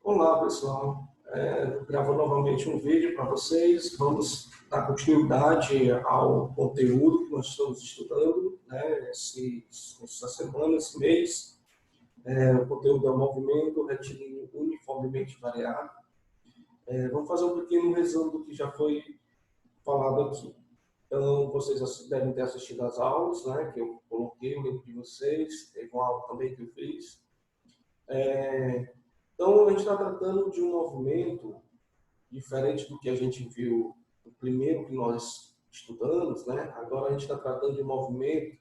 Olá, pessoal. Gravo novamente um vídeo para vocês. Vamos dar continuidade ao conteúdo que nós estamos estudando, né, essa semana, esse mês. O conteúdo é o movimento retilíneo uniformemente variado. Vamos fazer um pequeno resumo do que já foi falado aqui. Então, vocês devem ter assistido às aulas, né, que eu coloquei o link de vocês. Teve uma aula também que eu fiz. Então, a gente está tratando de um movimento diferente do que a gente viu no primeiro que nós estudamos, né? Agora a gente está tratando de um movimento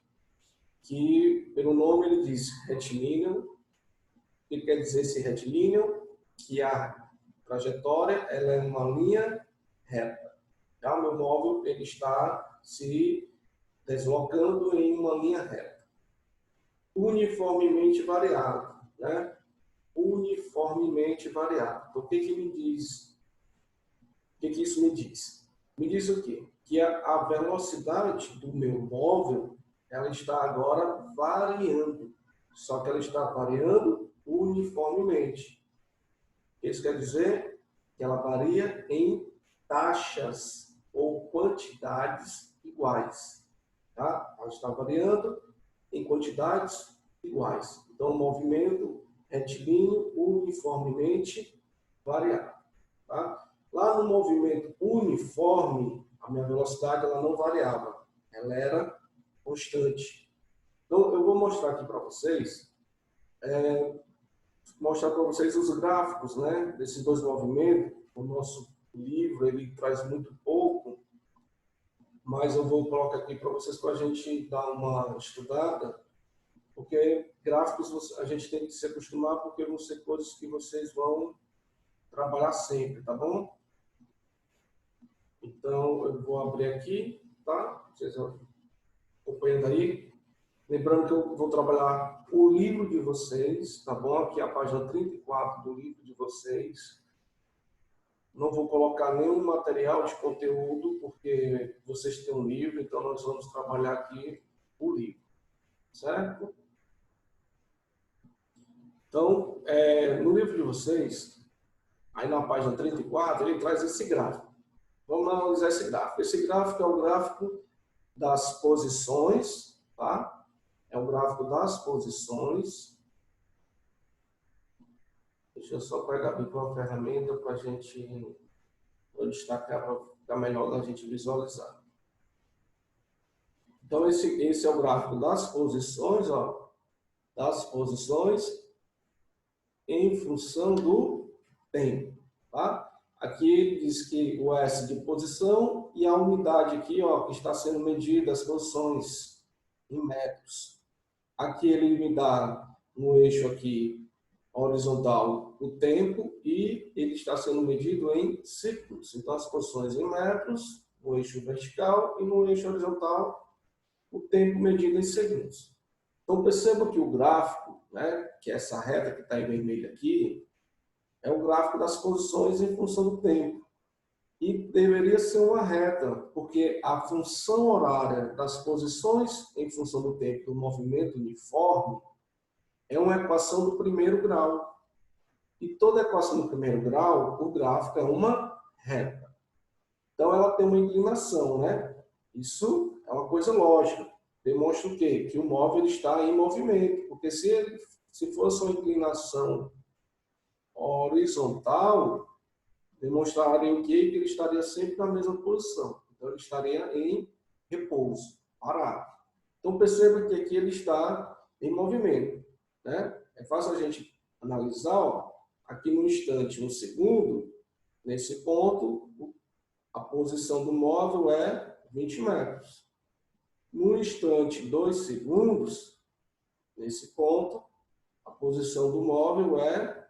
que, pelo nome, ele diz retilíneo. O que quer dizer esse retilíneo? Que a trajetória ela é uma linha reta. Tá? O meu móvel ele está se deslocando em uma linha reta. Uniformemente variado, né? Uniformemente variado. Então, o que me diz? O que isso me diz? Me diz o quê? Que a velocidade do meu móvel ela está agora variando. Só que ela está variando uniformemente. Isso quer dizer que ela varia em taxas ou quantidades iguais. Tá? Ela está variando em quantidades iguais. Então, o movimento retilíneo uniformemente variado. Tá? Lá no movimento uniforme, a minha velocidade ela não variava, ela era constante. Então, eu vou mostrar aqui para vocês, os gráficos, né, desses dois movimentos. O nosso livro ele traz muito pouco, mas eu vou colocar aqui para vocês para a gente dar uma estudada, porque gráficos a gente tem que se acostumar, porque vão ser coisas que vocês vão trabalhar sempre, tá bom? Então, eu vou abrir aqui, tá? Vocês vão acompanhando aí. Lembrando que eu vou trabalhar o livro de vocês, tá bom? Aqui é a página 34 do livro de vocês. Não vou colocar nenhum material de conteúdo, porque vocês têm um livro, então nós vamos trabalhar aqui o livro, certo? Então, no livro de vocês, aí na página 34, ele traz esse gráfico. Vamos analisar esse gráfico. Esse gráfico é o gráfico das posições, tá? É o gráfico das posições. Deixa eu só pegar aqui uma ferramenta para a gente destacar, para ficar melhor da gente visualizar. Então, esse é o gráfico das posições, ó, das posições em função do tempo, tá? Aqui ele diz que o S de posição e a unidade aqui, ó, que está sendo medida, as posições em metros. Aqui ele me dá no eixo aqui horizontal o tempo e ele está sendo medido em círculos. Então, as posições em metros, no eixo vertical e no eixo horizontal, o tempo medido em segundos. Então, perceba que o gráfico, né, que é essa reta que está em vermelho aqui, é o gráfico das posições em função do tempo. E deveria ser uma reta, porque a função horária das posições em função do tempo do movimento uniforme é uma equação do primeiro grau. E toda equação do primeiro grau, o gráfico é uma reta. Então, ela tem uma inclinação, né? Isso é uma coisa lógica. Demonstra o quê? Que o móvel está em movimento. Porque se fosse uma inclinação horizontal, demonstraria o quê? Que ele estaria sempre na mesma posição. Então, ele estaria em repouso, parado. Então, perceba que aqui ele está em movimento, né? É fácil a gente analisar, ó, aqui no instante, 1 segundo, nesse ponto, a posição do móvel é 20 metros. No instante, 2 segundos, nesse ponto, a posição do móvel é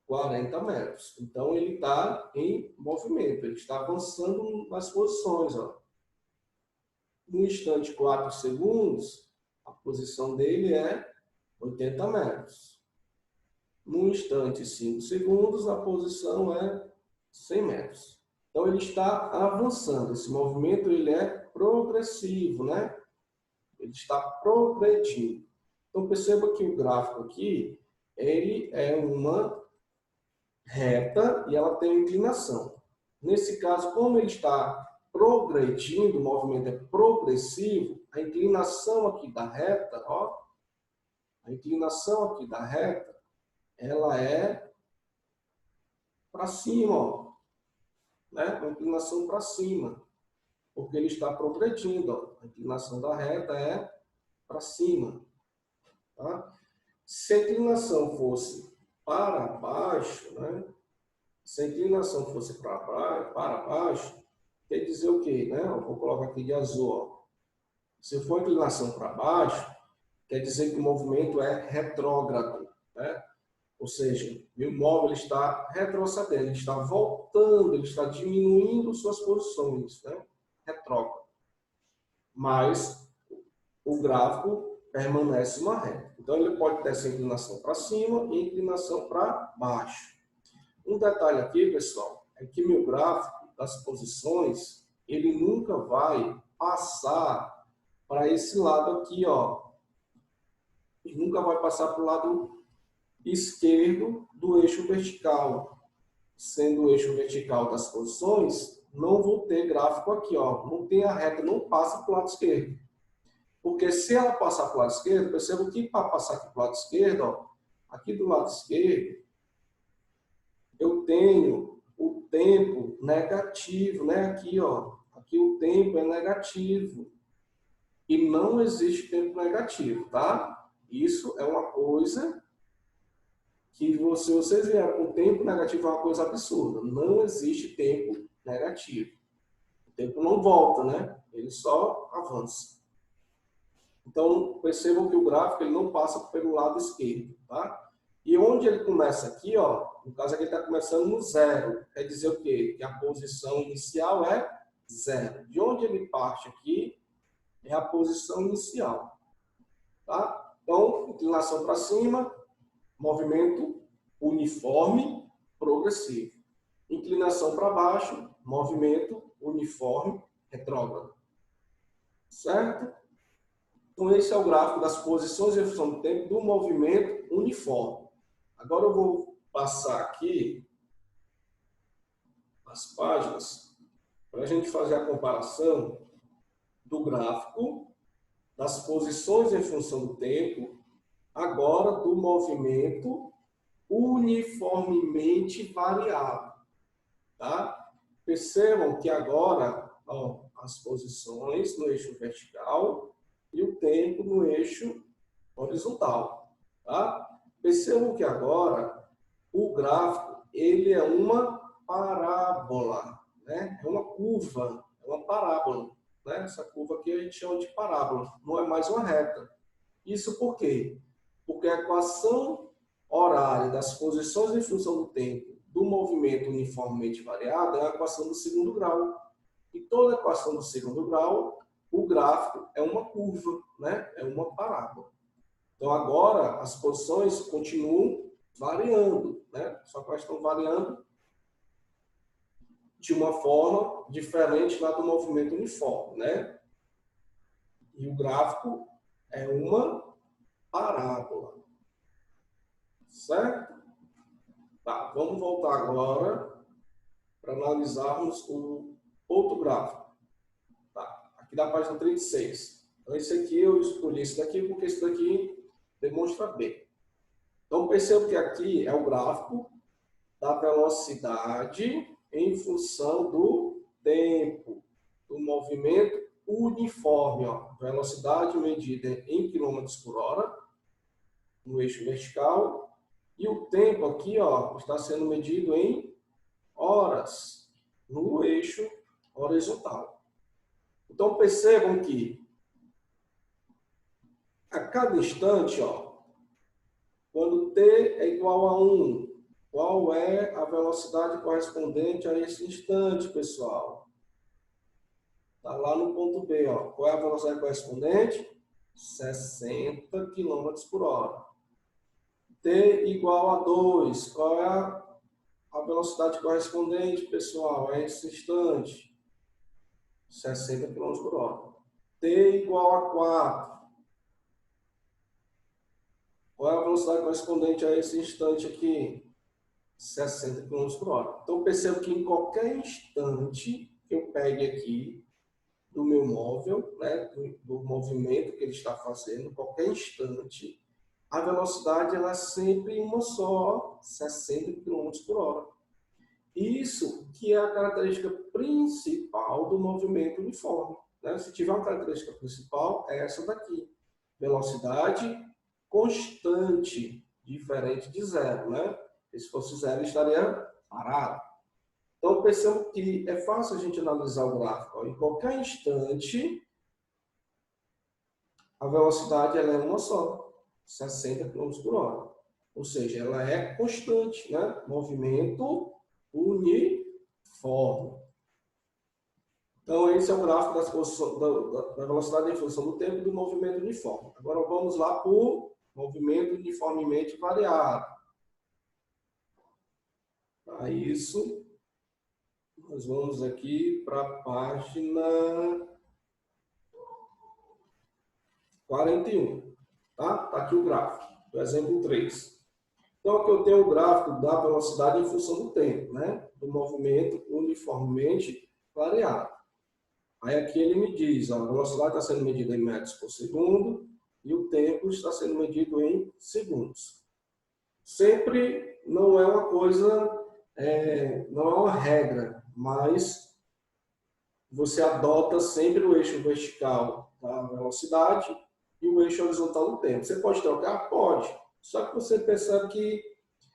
40 metros. Então, ele está em movimento, ele está avançando nas posições. Ó. No instante, 4 segundos, a posição dele é 80 metros. No instante, 5 segundos, a posição é 100 metros. Então, ele está avançando. Esse movimento ele é progressivo, né? Ele está progredindo. Então, perceba que o gráfico aqui, ele é uma reta e ela tem uma inclinação. Nesse caso, como ele está progredindo, o movimento é progressivo, a inclinação aqui da reta, ó, a inclinação aqui da reta, ela é para cima, ó, né? Uma inclinação para cima, porque ele está progredindo, ó. A inclinação da reta é para cima, tá? Se a inclinação fosse para baixo, né? Se a inclinação fosse para baixo, quer dizer o quê? Né? Eu vou colocar aqui de azul. Ó. Se for a inclinação para baixo, quer dizer que o movimento é retrógrado. Né? Ou seja, o imóvel está retrocedendo, ele está voltando, ele está diminuindo suas posições. Né? Retrógrado. Mas o gráfico permanece uma reta. Então, ele pode ter essa inclinação para cima e inclinação para baixo. Um detalhe aqui, pessoal, é que meu gráfico das posições, ele nunca vai passar para esse lado aqui, ó. Ele nunca vai passar para o lado esquerdo do eixo vertical. Sendo o eixo vertical das posições, não vou ter gráfico aqui, ó. Não tem a reta, não passa para o lado esquerdo. Porque se ela passar para o lado esquerdo, perceba que para passar aqui para o lado esquerdo, ó, aqui do lado esquerdo, eu tenho o tempo negativo, né? Aqui, ó. Aqui o tempo é negativo. E não existe tempo negativo, tá? Isso é uma coisa que vocês vieram com tempo negativo é uma coisa absurda. Não existe tempo negativo. O tempo não volta, né? Ele só avança. Então, percebam que o gráfico ele não passa pelo lado esquerdo, tá? E onde ele começa aqui, ó, no caso aqui ele está começando no zero. Quer dizer o quê? Que a posição inicial é zero. De onde ele parte aqui é a posição inicial, tá? Então, inclinação para cima, movimento uniforme, progressivo. Inclinação para baixo, movimento uniforme, retrógrado. Certo? Então, esse é o gráfico das posições em função do tempo do movimento uniforme. Agora eu vou passar aqui as páginas para a gente fazer a comparação do gráfico das posições em função do tempo, agora do movimento uniformemente variável. Tá? Percebam que agora, ó, as posições no eixo vertical e o tempo no eixo horizontal. Tá? Percebam que agora o gráfico ele é uma parábola, né? É uma curva, é uma parábola. Né? Essa curva aqui a gente chama de parábola, não é mais uma reta. Isso por quê? Porque a equação horária das posições em função do tempo do movimento uniformemente variado é a equação do segundo grau. E toda equação do segundo grau, o gráfico é uma curva, né? É uma parábola. Então, agora, as posições continuam variando, né? Só que elas estão variando de uma forma diferente lá do movimento uniforme, né? E o gráfico é uma parábola. Certo? Tá, vamos voltar agora para analisarmos o outro gráfico. Tá, aqui da página 36. Então, esse aqui eu escolhi esse daqui porque esse daqui demonstra bem. Então, perceba que aqui é o gráfico da velocidade em função do tempo, do movimento uniforme. Ó. Velocidade medida em quilômetros por hora, no eixo vertical, e o tempo aqui ó, está sendo medido em horas, no eixo horizontal. Então, percebam que a cada instante, ó, quando t é igual a 1, qual é a velocidade correspondente a esse instante, pessoal? Está lá no ponto B. Ó. Qual é a velocidade correspondente? 60 km por hora. T igual a 2. Qual é a velocidade correspondente, pessoal, a esse instante? 60 km por hora. T igual a 4. Qual é a velocidade correspondente a esse instante aqui? 60 km por hora. Então, percebo que em qualquer instante que eu pegue aqui do meu móvel, né, do movimento que ele está fazendo, em qualquer instante, a velocidade ela é sempre uma só, 60 km por hora. Isso que é a característica principal do movimento uniforme, né? Se tiver uma característica principal, é essa daqui. Velocidade constante, diferente de zero, né? E se fosse zero, estaria parado. Então, percebam que é fácil a gente analisar o gráfico. Em qualquer instante, a velocidade ela é uma só, 60 km por hora. Ou seja, ela é constante, né? Movimento uniforme. Então, esse é o gráfico da velocidade em função do tempo e do movimento uniforme. Agora, vamos lá para o movimento uniformemente variado. Para isso, nós vamos aqui para a página 41. Tá? Está aqui o gráfico, do exemplo 3. Então, aqui eu tenho o gráfico da velocidade em função do tempo, né? Do movimento uniformemente variado. Aí aqui ele me diz, a velocidade está sendo medida em metros por segundo e o tempo está sendo medido em segundos. Sempre não é uma coisa, não é uma regra, mas você adota sempre o eixo vertical da velocidade e o eixo horizontal do tempo. Você pode trocar? Pode. Só que você percebe que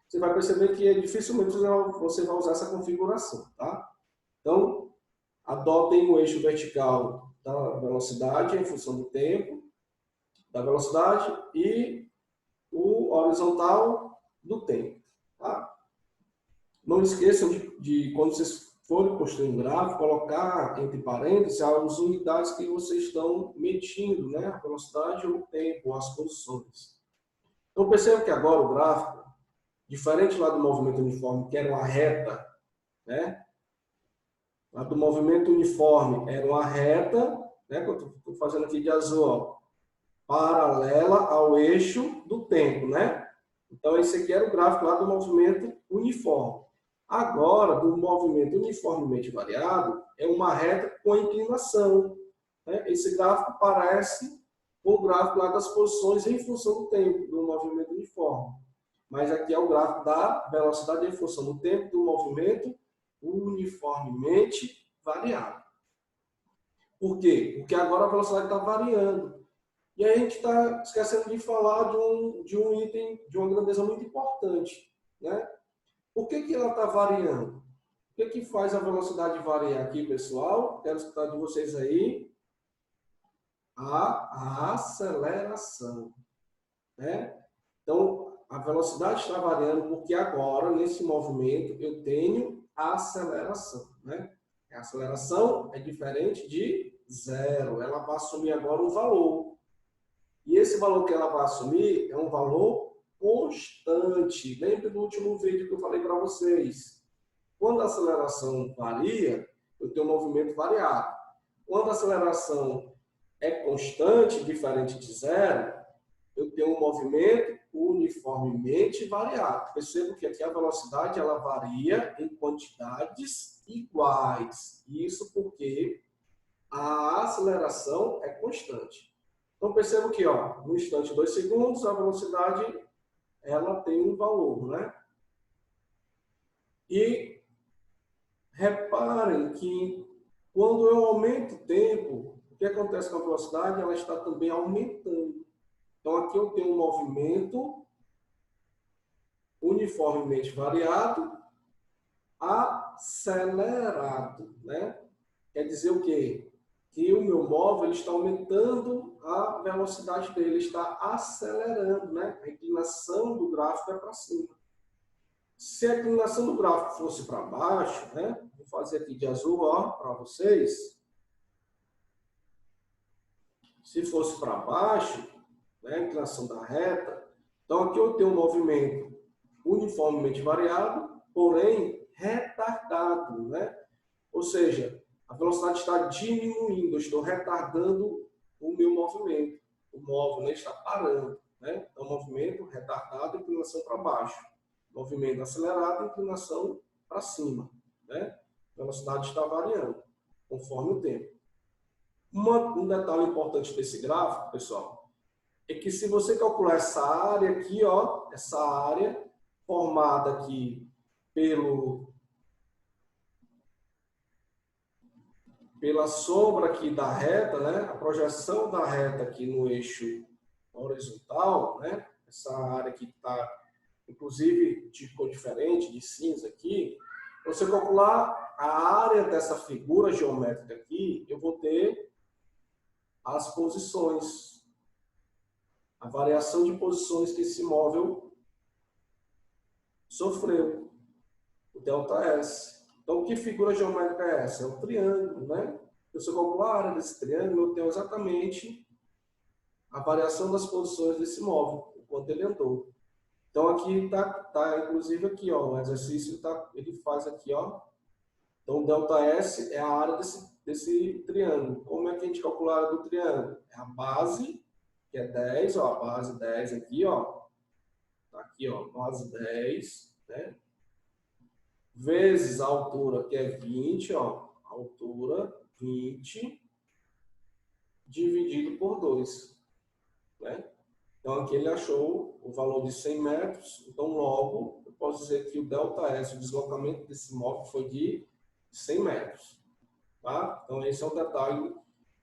você vai perceber que dificilmente você vai usar essa configuração, tá? Então, adotem o eixo vertical da velocidade em função do tempo, da velocidade, e o horizontal do tempo. Tá? Não esqueçam de quando vocês forem construir um gráfico, colocar entre parênteses as unidades que vocês estão medindo, né? A velocidade ou o tempo, as posições. Então, percebam que agora o gráfico, diferente lá do movimento uniforme, que era uma reta, né? A do movimento uniforme era uma reta, né, que eu estou fazendo aqui de azul, ó, paralela ao eixo do tempo, né? Então, esse aqui era o gráfico lá do movimento uniforme. Agora, do movimento uniformemente variado, é uma reta com inclinação. Né? Esse gráfico parece com o gráfico lá das posições em função do tempo, do movimento uniforme. Mas aqui é o gráfico da velocidade em função do tempo do movimento uniformemente variado. Por quê? Porque agora a velocidade está variando. E aí a gente está esquecendo de falar de um item, de uma grandeza muito importante. Né? Por que ela está variando? O que faz a velocidade variar aqui, pessoal? Quero escutar de vocês aí. A aceleração. Né? Então, a velocidade está variando porque agora, nesse movimento, eu tenho aceleração. Né? A aceleração é diferente de zero. Ela vai assumir agora um valor. E esse valor que ela vai assumir é um valor constante. Lembre do último vídeo que eu falei para vocês. Quando a aceleração varia, eu tenho um movimento variado. Quando a aceleração é constante, diferente de zero, eu tenho um movimento uniformemente variado. Percebo que aqui a velocidade ela varia em quantidades iguais. Isso porque a aceleração é constante. Então percebo que, ó, no instante 2 segundos, a velocidade ela tem um valor, né? E reparem que quando eu aumento o tempo, o que acontece com a velocidade? Ela está também aumentando. Então aqui eu tenho um movimento uniformemente variado, acelerado, né? Quer dizer o quê? Que o meu móvel ele está aumentando a velocidade dele, está acelerando, né? A inclinação do gráfico é para cima. Se a inclinação do gráfico fosse para baixo, né? Vou fazer aqui de azul, ó, para vocês. Se fosse para baixo, né? A inclinação da reta. Então aqui eu tenho um movimento uniformemente variado, porém retardado, né? Ou seja, a velocidade está diminuindo, eu estou retardando o meu movimento. O móvel, né, está parando, né? Então, movimento retardado e inclinação para baixo. movimento acelerado e inclinação para cima, né? A velocidade está variando conforme o tempo. Um detalhe importante desse gráfico, pessoal, é que se você calcular essa área aqui, ó, essa área formada aqui pela sombra aqui da reta, né? A projeção da reta aqui no eixo horizontal, né? Essa área aqui está, inclusive, de cor diferente, de cinza aqui. Você calcular a área dessa figura geométrica aqui, eu vou ter as posições, a variação de posições que esse móvel sofreu, o ΔS. Então, que figura geométrica é essa? É um triângulo, né? Se eu calcular a área desse triângulo, eu tenho exatamente a variação das posições desse móvel, enquanto ele andou. Então, aqui tá inclusive aqui, ó, o exercício ele faz aqui, ó. Então, ΔS é a área desse triângulo. Como é que a gente calcula a área do triângulo? É a base, que é 10, ó, a base 10 aqui, ó. Tá aqui, ó, base 10, né? Vezes a altura, que é 20, ó. A altura, 20, dividido por 2, né? Então, aqui ele achou o valor de 100 metros. Então, logo, eu posso dizer que o ΔS, o deslocamento desse móvel, foi de 100 metros. Tá? Então, esse é o detalhe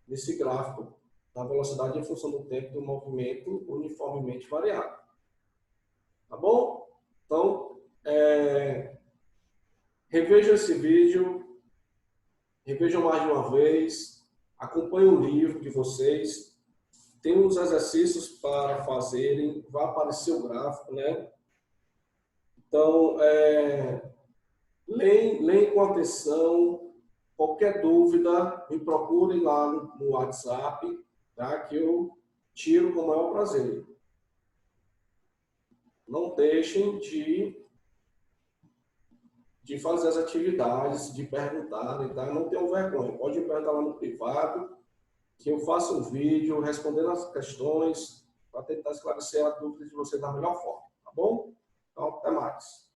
desse gráfico da velocidade em função do tempo do movimento uniformemente variado. Tá bom? Então, revejam esse vídeo, revejam mais de uma vez, acompanhem o livro de vocês, tem uns exercícios para fazerem, vai aparecer o gráfico, né? Então, leem com atenção. Qualquer dúvida, me procurem lá no WhatsApp, tá? Que eu tiro com o maior prazer. Não deixem de fazer as atividades, de perguntarem, tá? Não tenham vergonha. Pode me perguntar lá no privado, que eu faço um vídeo respondendo as questões para tentar esclarecer a dúvida de vocês da melhor forma, tá bom? Então, até mais.